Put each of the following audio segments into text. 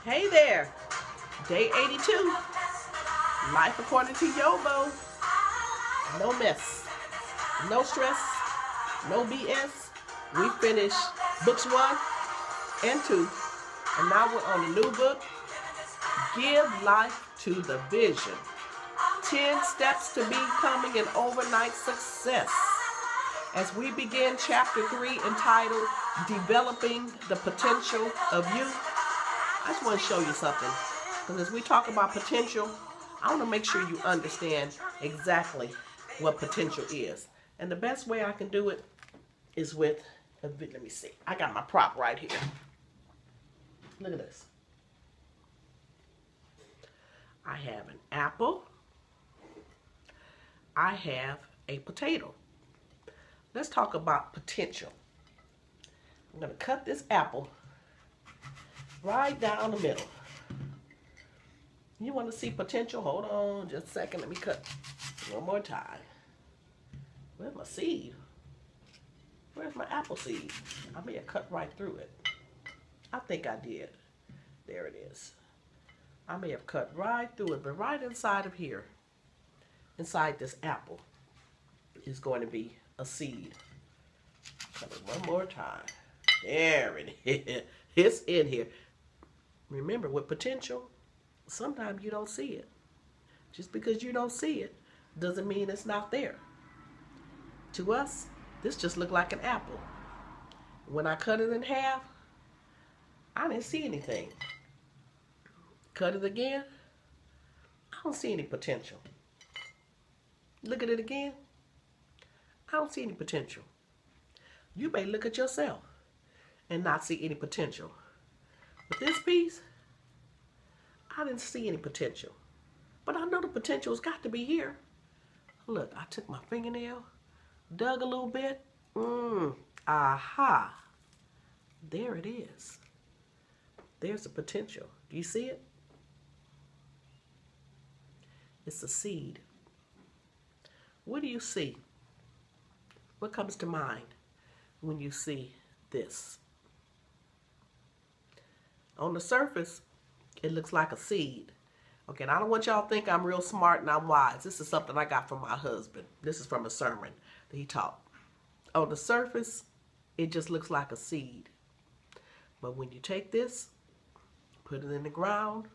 Hey there, day 82, life according to YoBo. No mess, no stress, no BS. We finished books 1 and 2, and now we're on the new book, Give Life to the Vision. 10 Steps to Becoming an Overnight Success. As we begin chapter 3 entitled, Developing the Potential of You, I just want to show you something. Because as we talk about potential, I want to make sure you understand exactly what potential is. And the best way I can do it is with, let me see, I got my prop right here. Look at this. I have an apple. I have a potato. Let's talk about potential. I'm going to cut this apple right down the middle. You want to see potential? Hold on just a second. Let me cut one more time. Where's my seed? Where's my apple seed? I may have cut right through it. I think I did. There it is. I may have cut right through it, but right inside of here, inside this apple, is going to be a seed. Cut it one more time. There it is. It's in here. Remember, with potential, sometimes you don't see it. Just because you don't see it doesn't mean it's not there. To us, this just looked like an apple. When I cut it in half, I didn't see anything. Cut it again, I don't see any potential. Look at it again, I don't see any potential. You may look at yourself and not see any potential. With this piece, I didn't see any potential. But I know the potential's got to be here. Look, I took my fingernail, dug a little bit. Aha. There it is. There's the potential. Do you see it? It's a seed. What do you see? What comes to mind when you see this? On the surface, it looks like a seed. Okay, and I don't want y'all to think I'm real smart and I'm wise. This is something I got from my husband. This is from a sermon that he taught. On the surface, it just looks like a seed. But when you take this, put it in the ground,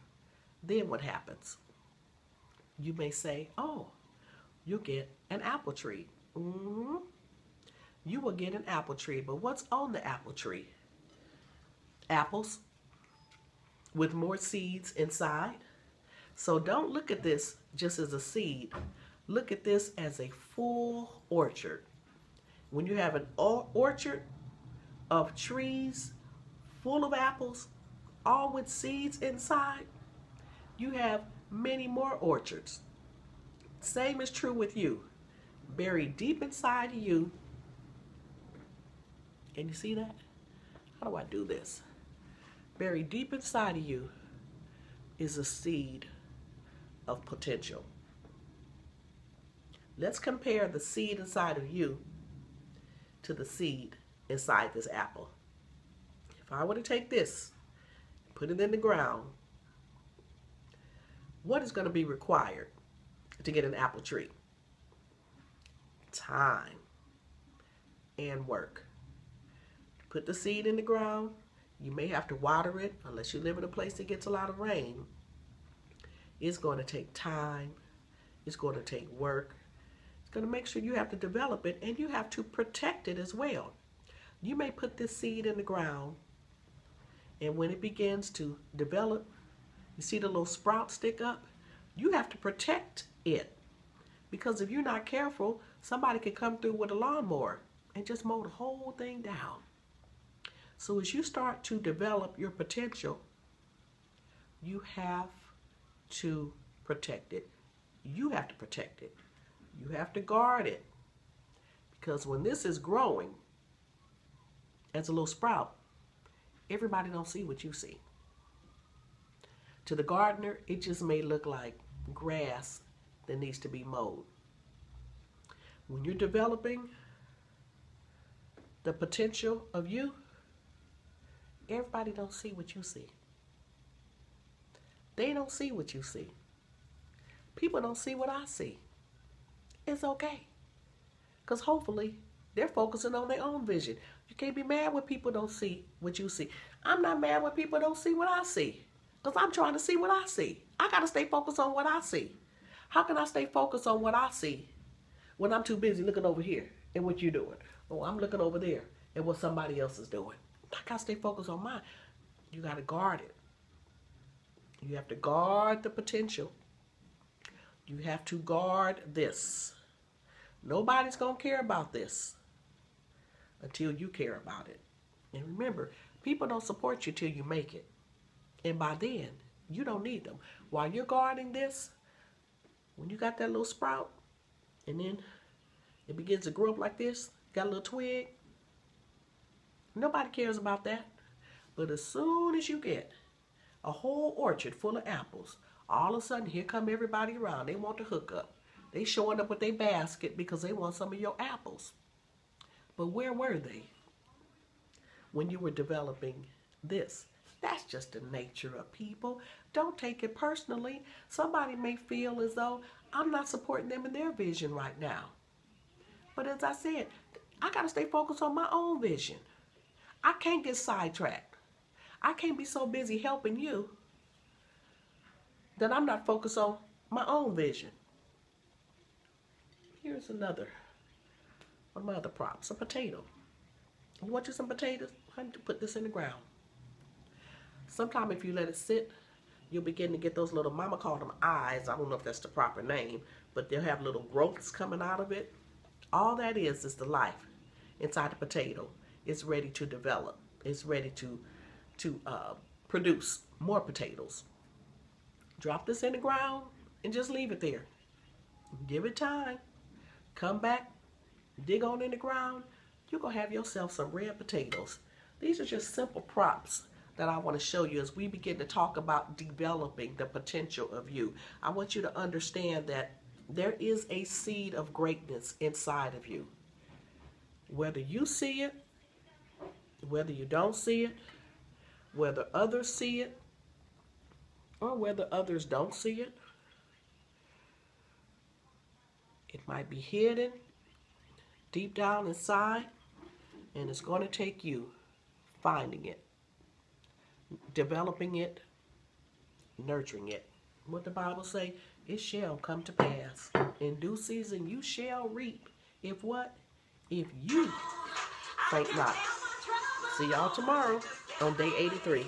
then what happens? You may say, oh, you'll get an apple tree. You will get an apple tree, but what's on the apple tree? Apples with more seeds inside. So don't look at this just as a seed. Look at this as a full orchard. When you have an orchard of trees full of apples, all with seeds inside, you have many more orchards. Same is true with you. Buried deep inside of you. Can you see that? How do I do this? Buried deep inside of you is a seed of potential. Let's compare the seed inside of you to the seed inside this apple. If I were to take this, put it in the ground, what is going to be required to get an apple tree? Time and work. Put the seed in the ground. You may have to water it unless you live in a place that gets a lot of rain. It's going to take time. It's going to take work. It's going to make sure you have to develop it and you have to protect it as well. You may put this seed in the ground, and when it begins to develop, you see the little sprout stick up? You have to protect it. Because if you're not careful, somebody could come through with a lawnmower and just mow the whole thing down. So as you start to develop your potential, you have to protect it. You have to protect it. You have to guard it. Because when this is growing as a little sprout, everybody don't see what you see. To the gardener, it just may look like grass that needs to be mowed. When you're developing the potential of you, everybody don't see what you see. They don't see what you see. People don't see what I see. It's okay. Because hopefully they're focusing on their own vision. You can't be mad when people don't see what you see. I'm not mad when people don't see what I see. Because I'm trying to see what I see. I got to stay focused on what I see. How can I stay focused on what I see when I'm too busy looking over here and what you're doing? Oh, I'm looking over there and what somebody else is doing. I got to stay focused on mine. You got to guard it. You have to guard the potential. You have to guard this. Nobody's going to care about this until you care about it. And remember, people don't support you till you make it. And by then, you don't need them. While you're guarding this, when you got that little sprout, and then it begins to grow up like this, got a little twig, nobody cares about that. But as soon as you get a whole orchard full of apples, all of a sudden, here come everybody around. They want to hook up. They showing up with their basket because they want some of your apples. But where were they when you were developing this? That's just the nature of people. Don't take it personally. Somebody may feel as though I'm not supporting them in their vision right now. But as I said, I got to stay focused on my own vision. I can't get sidetracked. I can't be so busy helping you that I'm not focused on my own vision. Here's another one of my other props, a potato. You want you some potatoes? I need to put this in the ground. Sometime if you let it sit, you'll begin to get those little, mama called them eyes. I don't know if that's the proper name, but they'll have little growths coming out of it. All that is the life inside the potato. It's ready to develop. It's ready to produce more potatoes. Drop this in the ground and just leave it there. Give it time. Come back, dig on in the ground. You're going to have yourself some red potatoes. These are just simple props that I want to show you as we begin to talk about developing the potential of you. I want you to understand that there is a seed of greatness inside of you. Whether you see it, whether you don't see it, whether others see it, or whether others don't see it, it might be hidden deep down inside, and it's going to take you finding it, developing it, nurturing it. What the Bible say? It shall come to pass. In due season you shall reap. If what? If you faint not. See y'all tomorrow on day 83.